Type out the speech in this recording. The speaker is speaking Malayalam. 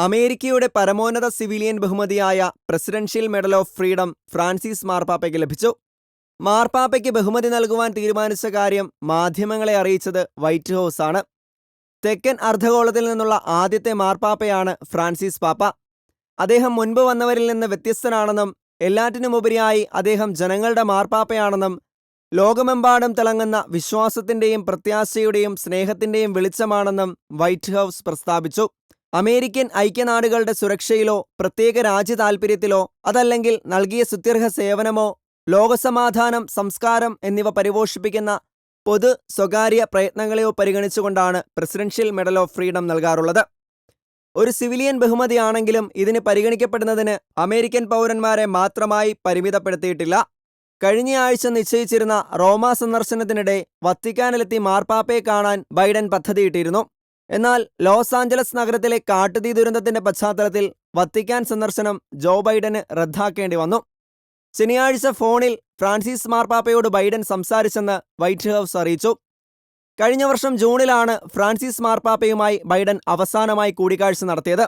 അമേരിക്കയുടെ പരമോന്നത സിവിലിയൻ ബഹുമതിയായ presidential medal of freedom Francis മാർപ്പാപ്പയ്ക്ക് ലഭിച്ചു. മാർപ്പാപ്പയ്ക്ക് ബഹുമതി നൽകുവാൻ തീരുമാനിച്ച കാര്യം മാധ്യമങ്ങളെ അറിയിച്ചത് വൈറ്റ് ഹൗസ് ആണ്. തെക്കൻ അർദ്ധഗോളത്തിൽ നിന്നുള്ള ആദ്യത്തെ മാർപ്പാപ്പയാണ് ഫ്രാൻസിസ് പാപ്പ. അദ്ദേഹം മുൻപ് വന്നവരിൽ നിന്ന് വ്യത്യസ്തനാണെന്നും എല്ലാറ്റിനുമുപരിയായി അദ്ദേഹം ജനങ്ങളുടെ മാർപ്പാപ്പയാണെന്നും ലോകമെമ്പാടും തിളങ്ങുന്ന വിശ്വാസത്തിന്റെയും പ്രത്യാശയുടെയും സ്നേഹത്തിന്റെയും വെളിച്ചമാണെന്നും വൈറ്റ് ഹൗസ് പ്രസ്താവിച്ചു. അമേരിക്കൻ ഐക്യനാടുകളുടെ സുരക്ഷയിലോ പ്രത്യേക രാജ്യ താൽപര്യത്തിലോ അതല്ലെങ്കിൽ നൽകിയ സ്തുത്യർഹ സേവനമോ ലോകസമാധാനം, സംസ്കാരം എന്നിവ പരിപോഷിപ്പിക്കുന്ന പൊതു സ്വകാര്യ പ്രയത്നങ്ങളെയോ പരിഗണിച്ചുകൊണ്ടാണ് പ്രസിഡൻഷ്യൽ മെഡൽ ഓഫ് ഫ്രീഡം നൽകാറുള്ളത്. ഒരു സിവിലിയൻ ബഹുമതിയാണെങ്കിലും ഇതിന് പരിഗണിക്കപ്പെടുന്നതിന് അമേരിക്കൻ പൗരന്മാരെ മാത്രമായി പരിമിതപ്പെടുത്തിയിട്ടില്ല. കഴിഞ്ഞയാഴ്ച നിശ്ചയിച്ചിരുന്ന റോമ സന്ദർശനത്തിനിടെ വത്തിക്കാനിലെത്തി മാർപ്പാപ്പയെ കാണാൻ ബൈഡൻ പദ്ധതിയിട്ടിരുന്നു. എന്നാൽ ലോസ് ആഞ്ചലസ് നഗരത്തിലെ കാട്ടുതീ ദുരന്തത്തിന്റെ പശ്ചാത്തലത്തിൽ വത്തിക്കാൻ സന്ദർശനം ജോ ബൈഡന് റദ്ദാക്കേണ്ടി വന്നു. ശനിയാഴ്ച ഫോണിൽ ഫ്രാൻസിസ് മാർപ്പാപ്പയോട് ബൈഡൻ സംസാരിച്ചെന്ന് വൈറ്റ് ഹൗസ് അറിയിച്ചു. കഴിഞ്ഞ വർഷം ജൂണിലാണ് ഫ്രാൻസിസ് മാർപ്പാപ്പയുമായി ബൈഡൻ അവസാനമായി കൂടിക്കാഴ്ച നടത്തിയത്.